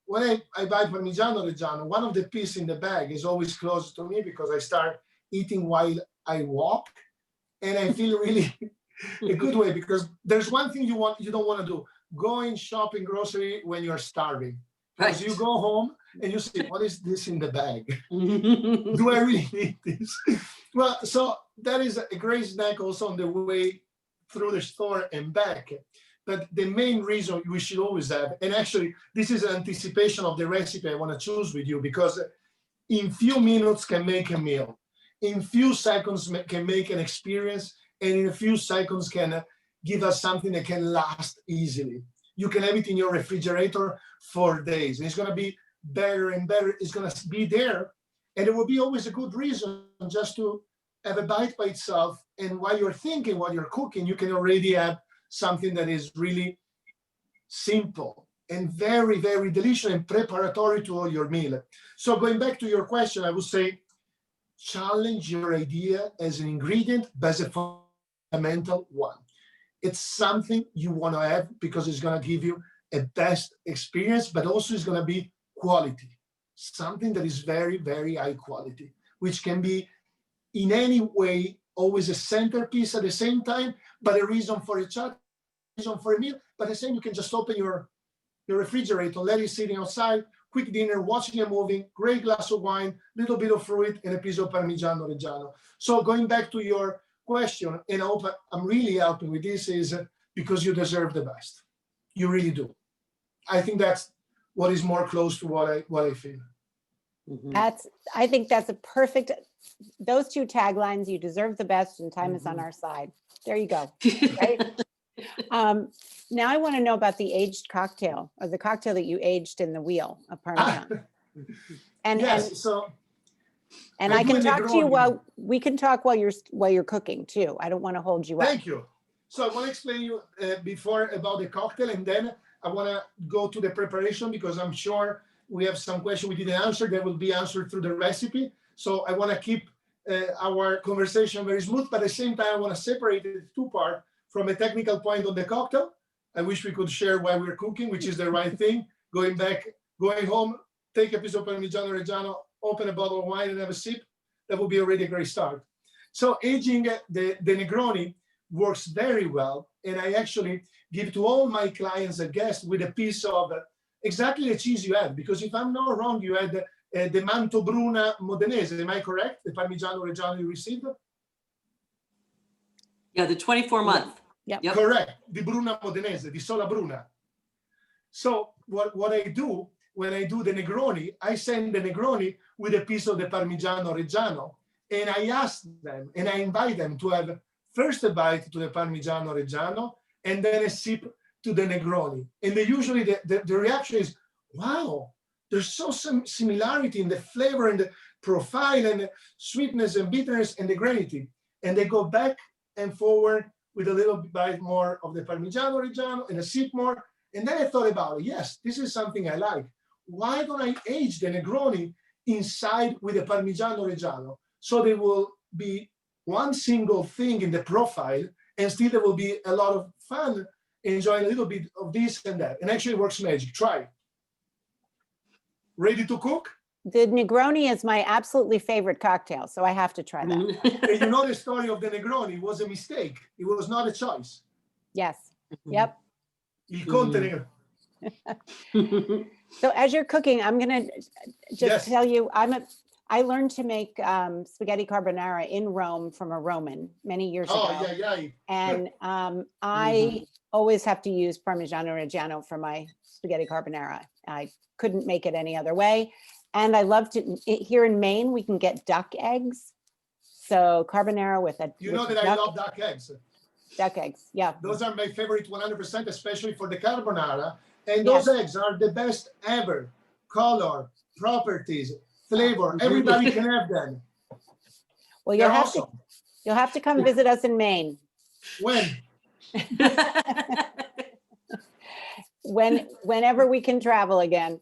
When I buy Parmigiano Reggiano, one of the pieces in the bag is always close to me because I start eating while I walk, and I feel really a good way, because there's one thing you don't want to do: going shopping grocery when you're starving. Because Right. you go home and you say, what is this in the bag? Do I really need this? Well, so that is a great snack also on the way through the store and back. But the main reason we should always have, and actually this is an anticipation of the recipe I want to choose with you, because in few minutes can make a meal, in few seconds can make an experience, and in a few seconds can give us something that can last easily. You can have it in your refrigerator for days. And it's going to be better and better. It's going to be there. And it will be always a good reason just to have a bite by itself. And while you're thinking, while you're cooking, you can already have something that is really simple and very, very delicious and preparatory to all your meal. So going back to your question, I would say, challenge your idea as an ingredient, but as a fundamental one. It's something you want to have because it's going to give you a best experience, but also it's going to be quality, something that is very, very high quality, which can be in any way always a centerpiece at the same time, but a reason for a chat, reason for a meal. But the same, you can just open your refrigerator, let it sitting outside, quick dinner, watching a movie, great glass of wine, little bit of fruit, and a piece of Parmigiano Reggiano. So going back to your question, and I hope I'm really helping with this, is because you deserve the best. You really do. I think that's what is more close to what I feel. I think that's a perfect, those two taglines, you deserve the best and time is on our side. There you go. Right? Now I want to know about the aged cocktail, or the cocktail that you aged in the wheel of Parmesan. And yes, so and I can talk to you while we can talk while you're cooking too. I don't want to hold you up. Thank you. So I want to explain you before about the cocktail, and then I want to go to the preparation, because I'm sure we have some questions we didn't answer that will be answered through the recipe. So I want to keep our conversation very smooth, but at the same time I want to separate it two parts. From a technical point on the cocktail, I wish we could share while we're cooking, which is the right thing. Going home, take a piece of Parmigiano Reggiano, open a bottle of wine and have a sip. That would be already a great start. So aging the Negroni works very well. And I actually give to all my clients a guest with a piece of exactly the cheese you had. Because if I'm not wrong, you had the Mantobruna Modenese. Am I correct? The Parmigiano Reggiano you received? Yeah, the 24-month. Yep. Correct. The Bruna Modenese, the Sola Bruna. So what I do when I do the Negroni, I send the Negroni with a piece of the Parmigiano Reggiano, and I ask them and I invite them to have first a bite to the Parmigiano Reggiano and then a sip to the Negroni. And they usually the reaction is, wow, there's some similarity in the flavor and the profile and the sweetness and bitterness and the granity. And they go back and forward with a little bit more of the Parmigiano Reggiano and a sip more. And then I thought about it. Yes, this is something I like. Why don't I age the Negroni inside with the Parmigiano Reggiano? So there will be one single thing in the profile, and still there will be a lot of fun enjoying a little bit of this and that. And actually it works magic. Try. Ready to cook? The Negroni is my absolutely favorite cocktail, so I have to try that. And you know the story of the Negroni was a mistake. It was not a choice. Yes. Yep. Il Conte Negroni. So as you're cooking, I'm gonna just tell you, I learned to make spaghetti carbonara in Rome from a Roman many years ago. Oh, yeah. And I always have to use Parmigiano Reggiano for my spaghetti carbonara. I couldn't make it any other way. And I love to, here in Maine, we can get duck eggs. So carbonara with a You know that I love duck eggs. Duck eggs, yeah. Those are my favorite 100%, especially for the carbonara. And those eggs are the best ever. Color, properties, flavor, everybody can have them. Well, you'll have to come visit us in Maine. When? Whenever we can travel again.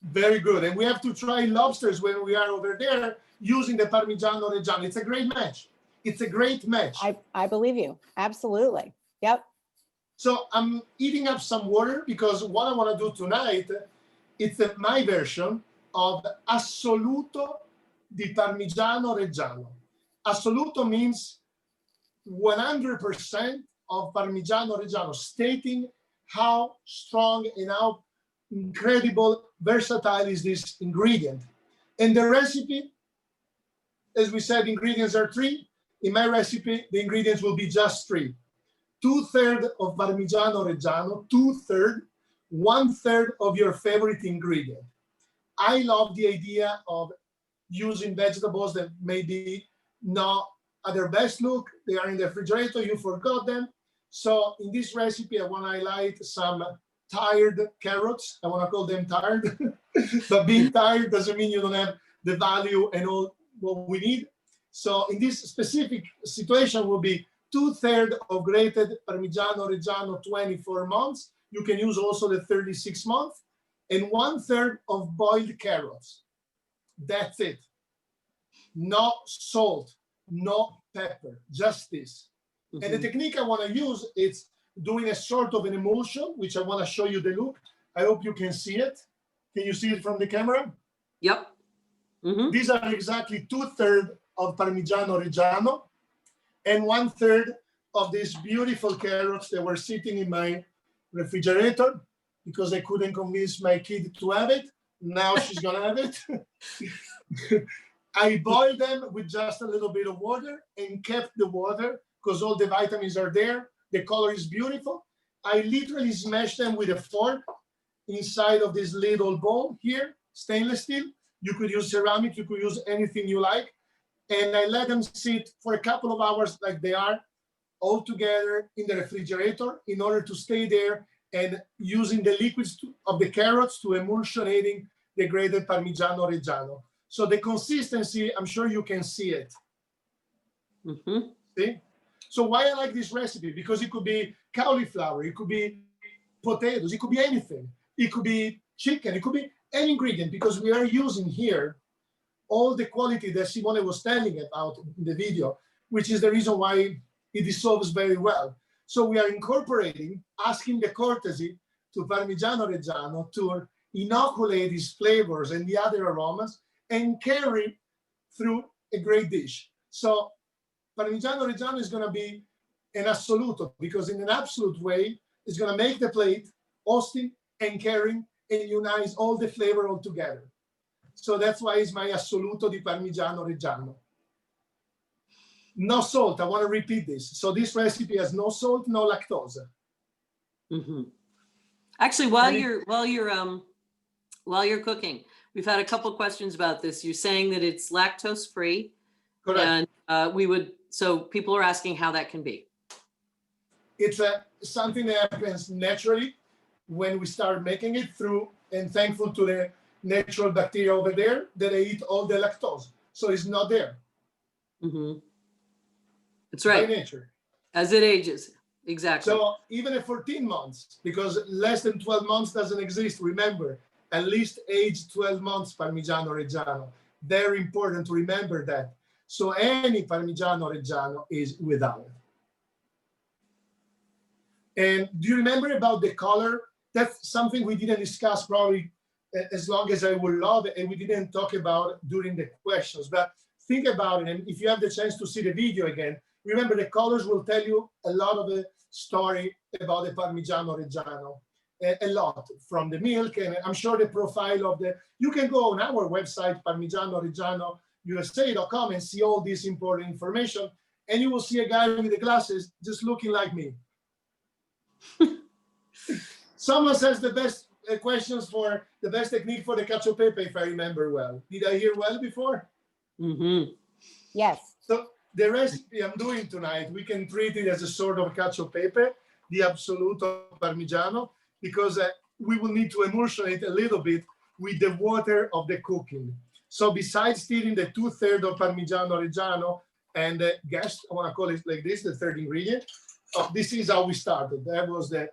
Very good. And we have to try lobsters when we are over there using the Parmigiano Reggiano. It's a great match. It's a great match. I believe you. Absolutely. Yep. So I'm eating up some water because what I want to do tonight, it's my version of Assoluto di Parmigiano Reggiano. Assoluto means 100% of Parmigiano Reggiano, stating how strong and how incredible, versatile is this ingredient. And the recipe, as we said, ingredients are 3. In my recipe, the ingredients will be just 3. 2/3 of Parmigiano Reggiano, 2/3, 1/3 of your favorite ingredient. I love the idea of using vegetables that maybe not at their best look. They are in the refrigerator, you forgot them. So in this recipe, I want to highlight some tired carrots. I want to call them tired, but being tired doesn't mean you don't have the value and all what we need. So in this specific situation will be 2/3 of grated Parmigiano Reggiano 24 months. You can use also the 36 month, and 1/3 of boiled carrots. That's it. No salt, no pepper, just this. Mm-hmm. And the technique I want to use is doing a sort of an emulsion, which I want to show you the look. I hope you can see it. Can you see it from the camera? Yep. Mm-hmm. These are exactly 2/3 of Parmigiano Reggiano and 1/3 of these beautiful carrots that were sitting in my refrigerator because I couldn't convince my kid to have it. Now she's gonna have it. I boiled them with just a little bit of water and kept the water because all the vitamins are there. The color is beautiful. I literally smashed them with a fork inside of this little bowl here, stainless steel. You could use ceramic, you could use anything you like. And I let them sit for a couple of hours like they are, all together in the refrigerator in order to stay there and using the liquids of the carrots to emulsionating the grated Parmigiano Reggiano. So the consistency, I'm sure you can see it. Mm-hmm. See? So why I like this recipe? Because it could be cauliflower, it could be potatoes, it could be anything. It could be chicken, it could be any ingredient, because we are using here all the quality that Simone was telling about in the video, which is the reason why it dissolves very well. So we are incorporating, asking the courtesy to Parmigiano Reggiano to inoculate these flavors and the other aromas and carry through a great dish. So Parmigiano Reggiano is going to be an assoluto, because in an absolute way, it's going to make the plate hosting and carrying and unite all the flavor all together. So that's why it's my assoluto di Parmigiano Reggiano. No salt. I want to repeat this. So this recipe has no salt, no lactose. Mm-hmm. Actually, while you're cooking, we've had a couple of questions about this. You're saying that it's lactose free. Correct. And so people are asking how that can be. It's something that happens naturally when we start making it through, and thankful to the natural bacteria over there that they eat all the lactose. So it's not there. Mm-hmm. That's right. By nature. As it ages. Exactly. So even at 14 months, because less than 12 months doesn't exist, remember, at least age 12 months Parmigiano Reggiano. Very important to remember that. So any Parmigiano Reggiano is without it. And do you remember about the color? That's something we didn't discuss probably as long as I would love it, and we didn't talk about during the questions. But think about it, and if you have the chance to see the video again, remember the colors will tell you a lot of the story about the Parmigiano Reggiano. A lot from the milk, and I'm sure the profile of you can go on our website, parmigianoreggianousa.com, and see all this important information, and you will see a guy with the glasses just looking like me. Someone says the best questions for the best technique for the cacio e pepe, if I remember well. Did I hear well before? Mm-hmm. Yes. So the recipe I'm doing tonight, we can treat it as a sort of cacio e pepe, the assoluto Parmigiano, because we will need to emulsionate a little bit with the water of the cooking. So besides stirring the 2/3 of Parmigiano Reggiano and the gas, I want to call it like this, the third ingredient, this is how we started. That was the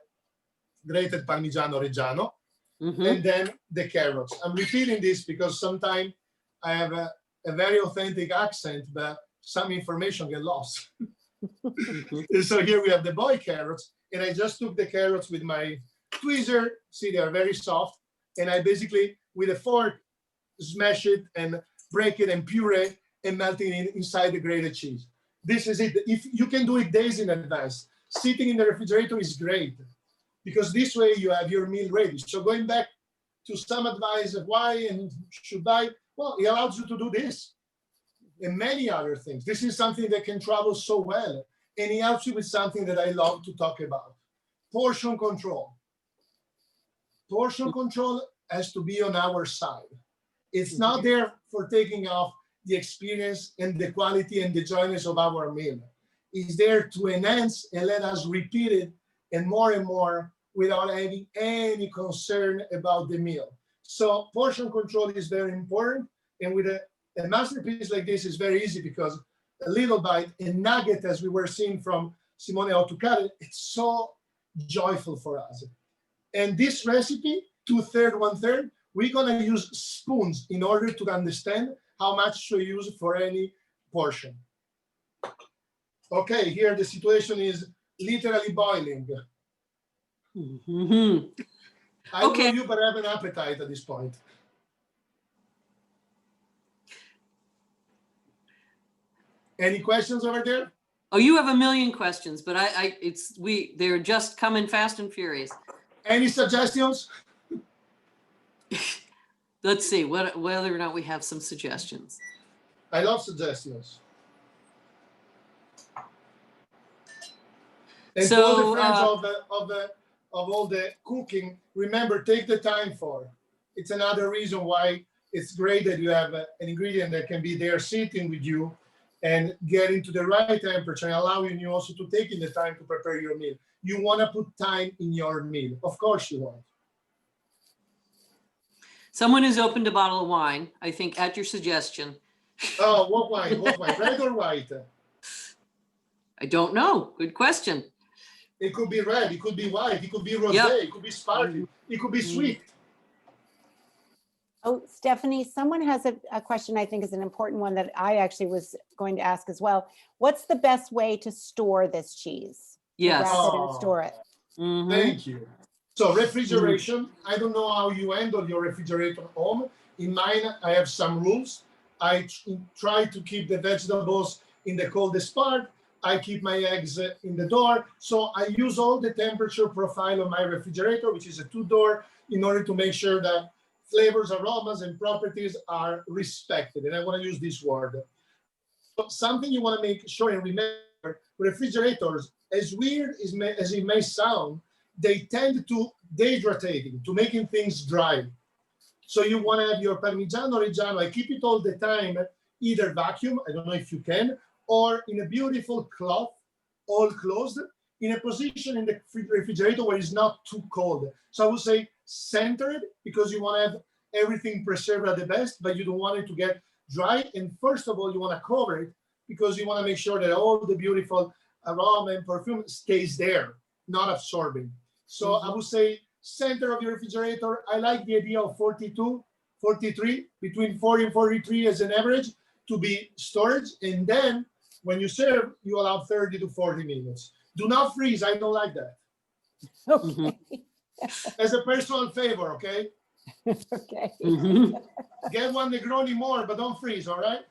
grated Parmigiano Reggiano, mm-hmm. and then the carrots. I'm repeating this because sometimes I have a very authentic accent, but some information get lost. Mm-hmm. So here we have the boiled carrots, and I just took the carrots with my tweezer. See, they are very soft, and I basically, with a fork, smash it and break it and puree and melt it inside the grated cheese. This is it. If you can do it days in advance, sitting in the refrigerator is great because this way you have your meal ready. So going back to some advice of why and should I, well, it allows you to do this and many other things. This is something that can travel so well, and it helps you with something that I love to talk about: portion control. Portion control has to be on our side. It's not there for taking off the experience and the quality and the joyness of our meal. It's there to enhance and let us repeat it and more without having any concern about the meal. So portion control is very important. And with a masterpiece like this, is very easy because a little bite, a nugget, as we were seeing from Simone how to cut it, it's so joyful for us. And this recipe, 2/3, 1/3, we're gonna use spoons in order to understand how much to use for any portion. Okay, here the situation is literally boiling. Mm-hmm. I don't know you, but I have an appetite at this point. Any questions over there? Oh, you have a million questions, but they're just coming fast and furious. Any suggestions? Let's see whether or not we have some suggestions. I love suggestions. And So, to all the friends of all the cooking, remember, take the time for it. It's another reason why it's great that you have an ingredient that can be there sitting with you and getting to the right temperature and allowing you also to take in the time to prepare your meal. You want to put time in your meal. Of course you want. Someone has opened a bottle of wine, I think, at your suggestion. Oh, what wine? What wine? Red or white? I don't know. Good question. It could be red. It could be white. It could be rosé. Yep. It could be sparkling. It could be sweet. Oh, Stephanie, someone has a question I think is an important one that I actually was going to ask as well. What's the best way to store this cheese? Yes. To wrap it and store it. Mm-hmm. Thank you. So refrigeration, I don't know how you handle your refrigerator at home. In mine, I have some rules. I try to keep the vegetables in the coldest part. I keep my eggs in the door. So I use all the temperature profile of my refrigerator, which is a 2-door, in order to make sure that flavors, aromas, and properties are respected. And I want to use this word. So something you want to make sure and remember, refrigerators, as weird as it may sound, they tend to dehydrating, to making things dry. So you want to have your Parmigiano Reggiano, I keep it all the time, either vacuum, I don't know if you can, or in a beautiful cloth, all closed, in a position in the refrigerator where it's not too cold. So I would say centered, because you want to have everything preserved at the best, but you don't want it to get dry. And first of all, you want to cover it because you want to make sure that all the beautiful aroma and perfume stays there, not absorbing. So I would say center of your refrigerator. I like the idea of 42, 43, between 40 and 43 as an average to be storage. And then when you serve, you allow 30 to 40 minutes. Do not freeze. I don't like that. Okay. As a personal favor, okay? Okay. Mm-hmm. Get one Negroni more, but don't freeze, all right?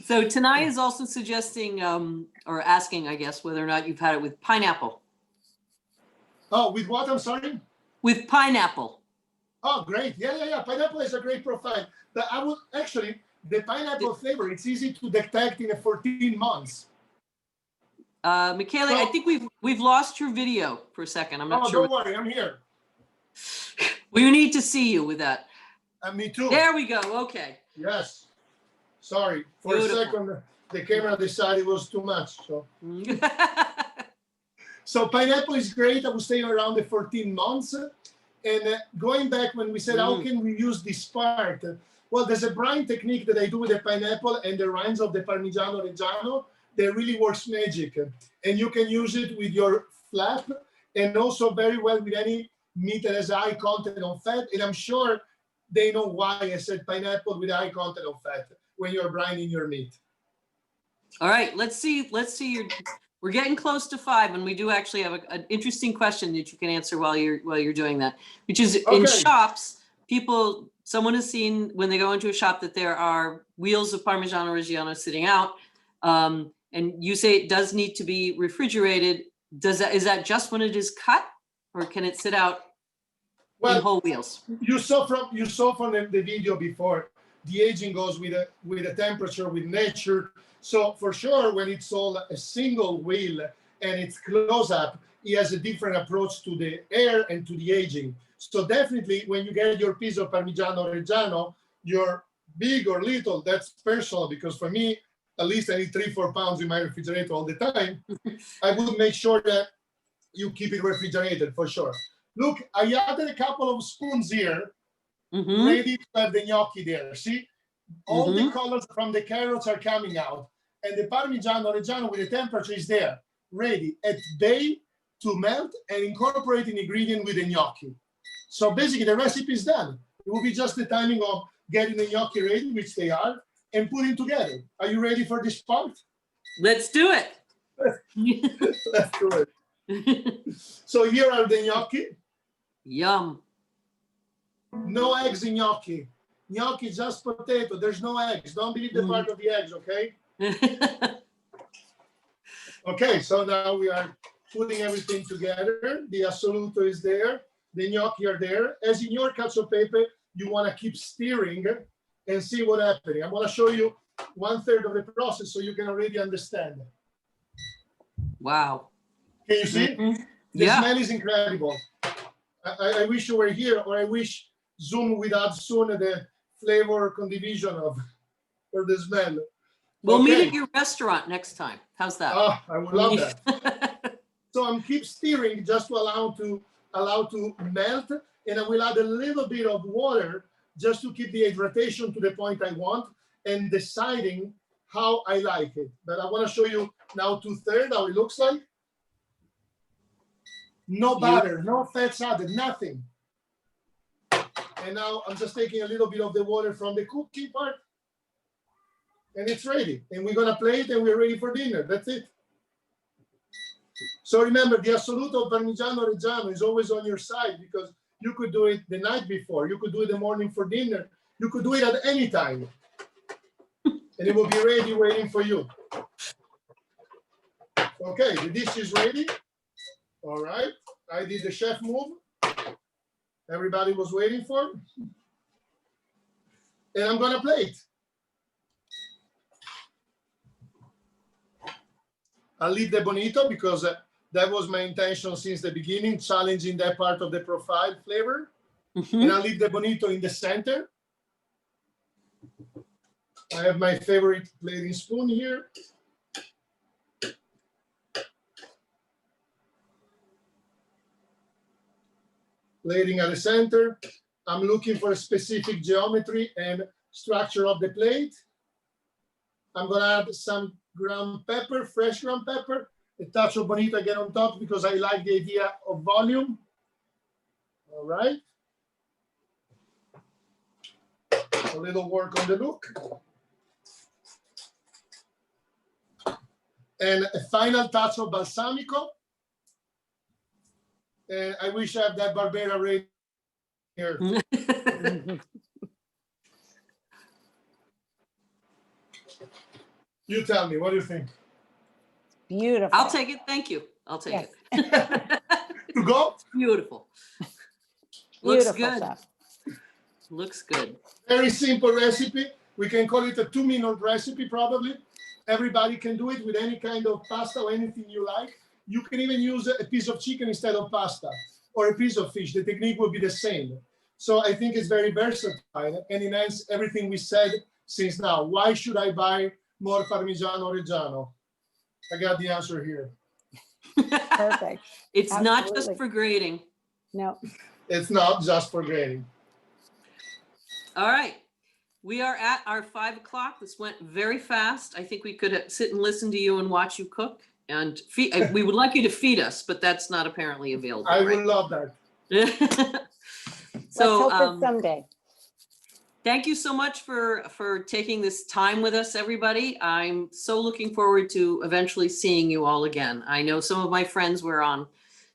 So Tanai is also suggesting or asking, I guess, whether or not you've had it with pineapple. Oh, with what? I'm sorry? With pineapple. Oh, great. Yeah. Pineapple is a great profile. But I would actually, the pineapple flavor, it's easy to detect in 14 months. Michele, I think we've lost your video for a second. I'm not sure. Don't worry, I'm here. We need to see you with that. Me too. There we go. Okay. Yes. Sorry. For Beautiful. a second, the camera decided it was too much. So pineapple is great. I would say around the 14 months. And going back when we said, how can we use this part? Well, there's a brine technique that I do with the pineapple and the rinds of the Parmigiano Reggiano that really works magic. And you can use it with your flap and also very well with any meat that has high content of fat. And I'm sure they know why I said pineapple with high content of fat when you're brining your meat. All right, let's see we're getting close to 5, and we do actually have an interesting question that you can answer while you're doing that, which is in shops, people someone has seen when they go into a shop that there are wheels of Parmigiano Reggiano sitting out. And you say it does need to be refrigerated. Is that just when it is cut, or can it sit out in whole wheels? You saw from the video before, the aging goes with a temperature, with nature. So for sure, when it's all a single wheel and it's close up, it has a different approach to the air and to the aging. So definitely, when you get your piece of Parmigiano Reggiano, you're big or little, that's personal, because for me, at least I need 3-4 pounds in my refrigerator all the time. I would make sure that you keep it refrigerated for sure. Look, I added a couple of spoons here, ready to have the gnocchi there. See, all the colors from the carrots are coming out, and the Parmigiano Reggiano with the temperature is there, ready at bay to melt and incorporate an ingredient with the gnocchi. So basically, the recipe is done. It will be just the timing of getting the gnocchi ready, which they are, and putting together. Are you ready for this part? Let's do it. Let's do it. So here are the gnocchi. Yum. No eggs in gnocchi. Gnocchi, just potato. There's no eggs. Don't believe the part of the eggs, okay? Okay, so now we are putting everything together. The assoluto is there. The gnocchi are there. As in your cacio e pepe, you want to keep stirring and see what's happening. I'm going to show you 1/3 of the process so you can already understand. Wow. Can you see? The smell is incredible. I wish you were here, or I wish Zoom would add soon the flavor condivision of for the smell. We'll meet at your restaurant next time. How's that? Oh, I would love that. So I'm keep stirring just to allow to melt, and I will add a little bit of water just to keep the hydration to the point I want, and deciding how I like it. But I want to show you now 2/3 how it looks like. No butter, no fats added, nothing. And now I'm just taking a little bit of the water from the cooking part, and it's ready. And we're gonna plate it, and we're ready for dinner. That's it. So remember, the assoluto Parmigiano Reggiano is always on your side, because you could do it the night before, you could do it the morning for dinner, you could do it at any time, and it will be ready waiting for you. Okay, the dish is ready. All right, I did the chef move. Everybody was waiting for. And I'm gonna plate. I'll leave the bonito because that was my intention since the beginning, challenging that part of the profile flavor. And I'll leave the bonito in the center. I have my favorite plating spoon here. Plating at the center. I'm looking for a specific geometry and structure of the plate. I'm gonna add some ground pepper, fresh ground pepper, a touch of bonito again on top because I like the idea of volume. All right. A little work on the look. And a final touch of balsamico. And I wish I had that Barbera ready here. You tell me, what do you think? Beautiful. I'll take it. Thank you. I'll take it. To go? Beautiful. Looks Beautiful good. stuff. Looks good. Very simple recipe. We can call it a 2-minute recipe probably. Everybody can do it with any kind of pasta or anything you like. You can even use a piece of chicken instead of pasta, or a piece of fish. The technique will be the same. So I think it's very versatile and enhance everything we said since now. Why should I buy more Parmigiano Reggiano? I got the answer here. Perfect. It's not just Absolutely. for grading. No. It's not just for grading. All right. We are at our 5 o'clock. This went very fast. I think we could sit and listen to you and watch you cook. And we would like you to feed us, but that's not apparently available. I right? would love that. So Let's hope it's someday. thank you so much for taking this time with us, everybody. I'm so looking forward to eventually seeing you all again. I know some of my friends were on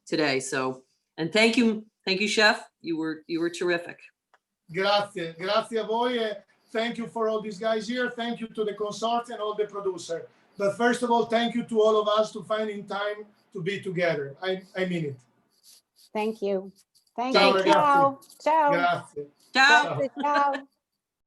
today, so, and thank you, Chef. You were terrific. Grazie, grazie a voi. Thank you for all these guys here. Thank you to the Consorzio and all the producer. But first of all, thank you to all of us to finding time to be together. I mean it. Thank you. Thank Ciao, you. ragazzi. Ciao. Ciao. Grazie. Ciao. Grazie. Ciao.